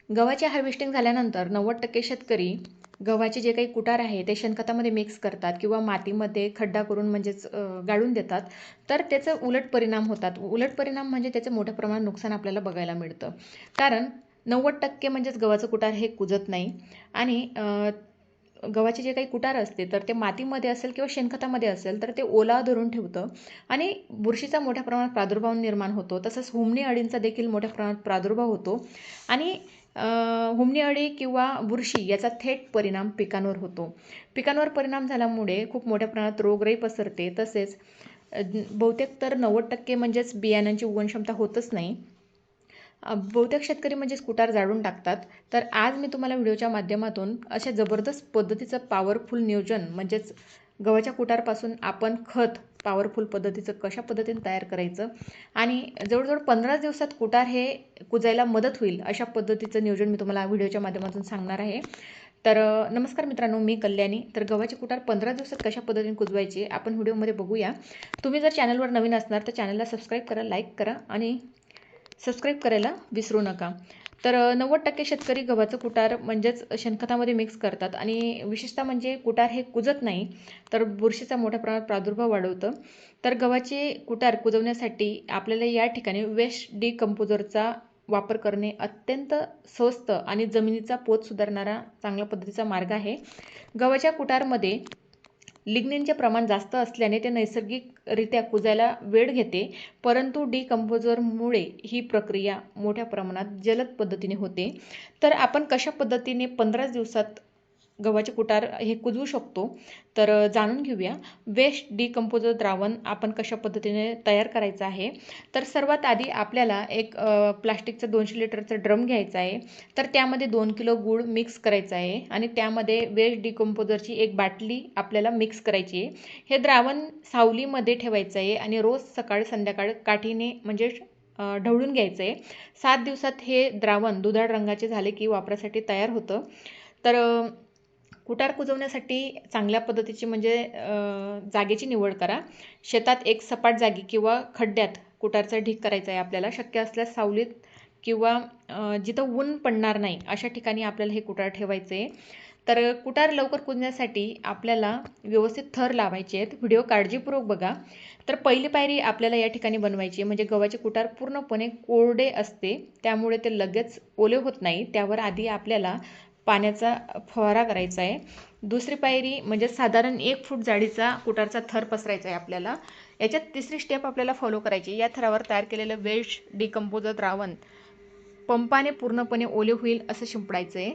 गव्हाचे हार्वेस्टिंग झाल्यानंतर 90% शेतकरी गव्हाचे जे काही कुटार आहे ते शेणखतामध्ये मिक्स करतात किंवा मातीमध्ये खड्डा करून म्हणजेच गाळून देतात. तर त्याचं उलट परिणाम होतात. उलट परिणाम म्हणजे त्याचं मोठ्या प्रमाणात नुकसान आपल्याला बघायला मिळतं. कारण 90% म्हणजेच गव्हाचं कुटार हे कुजत नाही आणि गव्हाचे जे काही कुटार असते तर ते मातीमध्ये असेल किंवा शेणखतामध्ये असेल तर ते ओलावा धरून ठेवतं आणि बुरशीचा मोठ्या प्रमाणात प्रादुर्भाव निर्माण होतो. तसंच हुमणी अळींचा देखील मोठ्या प्रमाणात प्रादुर्भाव होतो आणि हुमणी अळी किंवा बुरशी याचा थेट परिणाम पिकांवर होतो. पिकांवर परिणाम झाल्यामुळे खूप मोठ्या प्रमाणात रोगराई पसरते. तसेच बहुतेक तर 90% म्हणजेच बियाण्यांची उगवणक्षमता होतच नाही. बहुतेक शेतकरी म्हणजेच कुटार जाळून टाकतात. तर आज मी तुम्हाला व्हिडिओच्या माध्यमातून अशा जबरदस्त पद्धतीचं पॉवरफुल नियोजन म्हणजेच गव्हाच्या कुटारपासून आपण खत पॉवरफुल पद्धतीचं कशा पद्धतीने तयार करायचं आणि जवळजवळ 15 दिवसात कुटार हे कुजायला मदत होईल अशा पद्धतीचं नियोजन मी तुम्हाला व्हिडिओच्या माध्यमातून सांगणार आहे. तर नमस्कार मित्रांनो, मी कल्याणी. तर गव्हाचे कुटार 15 दिवसात कशा पद्धतीने कुजवायचे आपण व्हिडिओमध्ये बघूया. तुम्ही जर चॅनलवर नवीन असणार तर चॅनलला सबस्क्राईब करा, लाईक करा आणि सबस्क्राईब करायला विसरू नका. तर 90% शेतकरी गव्हाचं कुटार म्हणजेच शेणखतामध्ये मिक्स करतात आणि विशेषतः म्हणजे कुटार हे कुजत नाही तर बुरशीचा मोठ्या प्रमाणात प्रादुर्भाव वाढवतं. तर गव्हाचे कुटार कुजवण्यासाठी आपल्याला या ठिकाणी वेस्ट डिकम्पोजरचा वापर करणे अत्यंत स्वस्त आणि जमिनीचा पोत सुधारणारा चांगल्या पद्धतीचा मार्ग आहे. गव्हाच्या कुटारमध्ये लिग्निनचे प्रमाण जास्त असल्याने ते नैसर्गिकरित्या कुजायला वेळ घेते, परंतु डिकम्पोजरमुळे ही प्रक्रिया मोठ्या प्रमाणात जलद पद्धतीने होते. तर आपण कशा पद्धतीने 15 दिवसात गव्हाचे कुटार हे कुजवू शकतो तर जाणून घेऊया. वेस्ट डिकम्पोजर द्रावण आपण कशा पद्धतीने तयार करायचं आहे. तर सर्वात आधी आपल्याला एक प्लास्टिकचं 200 लिटरचं ड्रम घ्यायचा आहे. तर त्यामध्ये 2 किलो गूळ मिक्स करायचा आहे आणि त्यामध्ये वेस्ट डिकम्पोजरची एक बाटली आपल्याला मिक्स करायची आहे. हे द्रावण सावलीमध्ये ठेवायचं आहे आणि रोज सकाळ संध्याकाळ काठीने म्हणजे ढवळून घ्यायचं आहे. 7 दिवसात हे द्रावण दुधाळ रंगाचे झाले की वापरासाठी तयार होतं. तर कुटार कुजवण्यासाठी चांगल्या पद्धतीची म्हणजे जागेची निवड करा. शेतात एक सपाट जागी किंवा खड्ड्यात कुटारचा ढीग करायचा आहे आपल्याला. शक्य असल्यास सावलीत किंवा जिथं ऊन पडणार नाही अशा ठिकाणी आपल्याला हे कुटार ठेवायचे आहे. तर कुटार लवकर कुजण्यासाठी आपल्याला व्यवस्थित थर लावायचे आहेत. व्हिडिओ काळजीपूर्वक बघा. तर पहिली पायरी आपल्याला या ठिकाणी बनवायची आहे. म्हणजे गव्हाचे कुटार पूर्णपणे कोरडे असते त्यामुळे ते लगेच ओले होत नाही. त्यावर आधी आपल्याला पाण्याचा फवारा करायचा आहे. दुसरी पायरी म्हणजे साधारण 1 फूट जाडीचा कुटारचा थर पसरायचा आहे आपल्याला. याच्यात तिसरी स्टेप आपल्याला फॉलो करायची. या थरावर तयार केलेलं वेस्ट डिकम्पोजर द्रावण पंपाने पूर्णपणे ओले होईल असं शिंपडायचं आहे.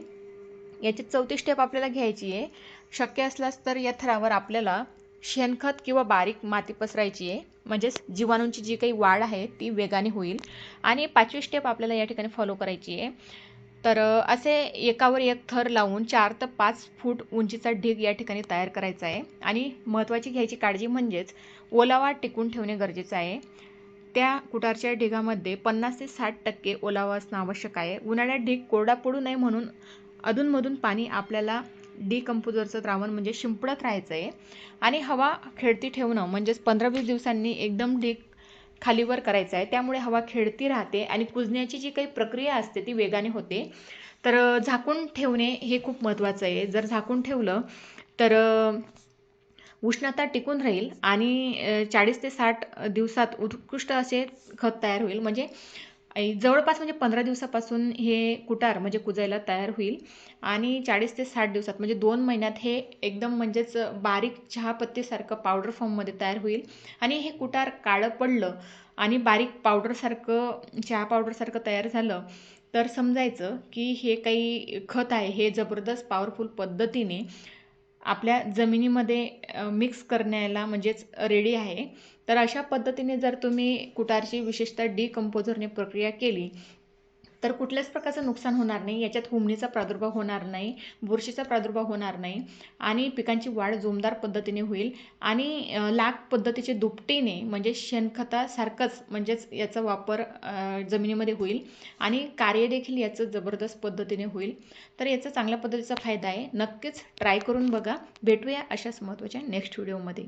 याची चौथी स्टेप आपल्याला घ्यायची आहे. शक्य असल्यास तर या थरावर आपल्याला शेणखत किंवा बारीक माती पसरायची आहे. म्हणजेच जीवाणूंची जी काही वाढ आहे ती वेगाने होईल. आणि 5वी स्टेप आपल्याला या ठिकाणी फॉलो करायची आहे. तर असे एकावर एक थर लावून 4 ते 5 फूट उंचीचा ढीग या ठिकाणी तयार करायचा आहे. आणि महत्त्वाची घ्यायची काळजी म्हणजेच ओलावा टिकून ठेवणे गरजेचं आहे. त्या कुटारच्या ढिगामध्ये 50 ते 60% ओलावा असणं आवश्यक आहे. उन्हाळ्यात ढीग कोरडा पडू नये म्हणून अधूनमधून पाणी आपल्याला डिकम्पोजरचं द्रावण म्हणजे शिंपडत राहायचं आहे. आणि हवा खेळती ठेवणं म्हणजेच 15-20 दिवसांनी एकदम ढीग खालीवर करायचं आहे. त्यामुळे हवा खेळती राहते आणि कुजण्याची जी काही प्रक्रिया असते ती वेगाने होते. तर झाकून ठेवणे हे खूप महत्त्वाचं आहे. जर झाकून ठेवलं तर उष्णता टिकून राहील आणि 40 ते 60 दिवसात उत्कृष्ट असे खत तयार होईल. म्हणजे जवळपास म्हणजे 15 दिवसापासून हे कुटार म्हणजे कुजायला तयार होईल आणि 40 ते 60 दिवसात म्हणजे 2 महिन्यात हे एकदम म्हणजेच बारीक चहापत्तीसारखं पावडर फॉर्ममध्ये तयार होईल. आणि हे कुटार काळं पडलं आणि बारीक पावडरसारखं चहा पावडरसारखं तयार झालं तर समजायचं की हे काही खत आहे, हे जबरदस्त पॉवरफुल पद्धतीने आपल्या जमिनीमध्ये मिक्स करण्याला म्हणजेच रेडी आहे. तर अशा पद्धतीने जर तुम्ही कुटारची विशेषतः डिकम्पोजरने प्रक्रिया केली तर कुठल्याच प्रकारचं नुकसान होणार नाही. याच्यात हुमणीचा प्रादुर्भाव होणार नाही, बुरशीचा प्रादुर्भाव होणार नाही आणि पिकांची वाढ जोमदार पद्धतीने होईल. आणि लाख पद्धतीचे दुपटीने म्हणजे शेणखतासारखंच म्हणजेच याचा वापर जमिनीमध्ये होईल आणि कार्य देखील याचं जबरदस्त पद्धतीने होईल. तर याचा चांगल्या पद्धतीचा फायदा आहे. नक्कीच ट्राय करून बघा. भेटूया अशाच महत्त्वाच्या नेक्स्ट व्हिडिओमध्ये.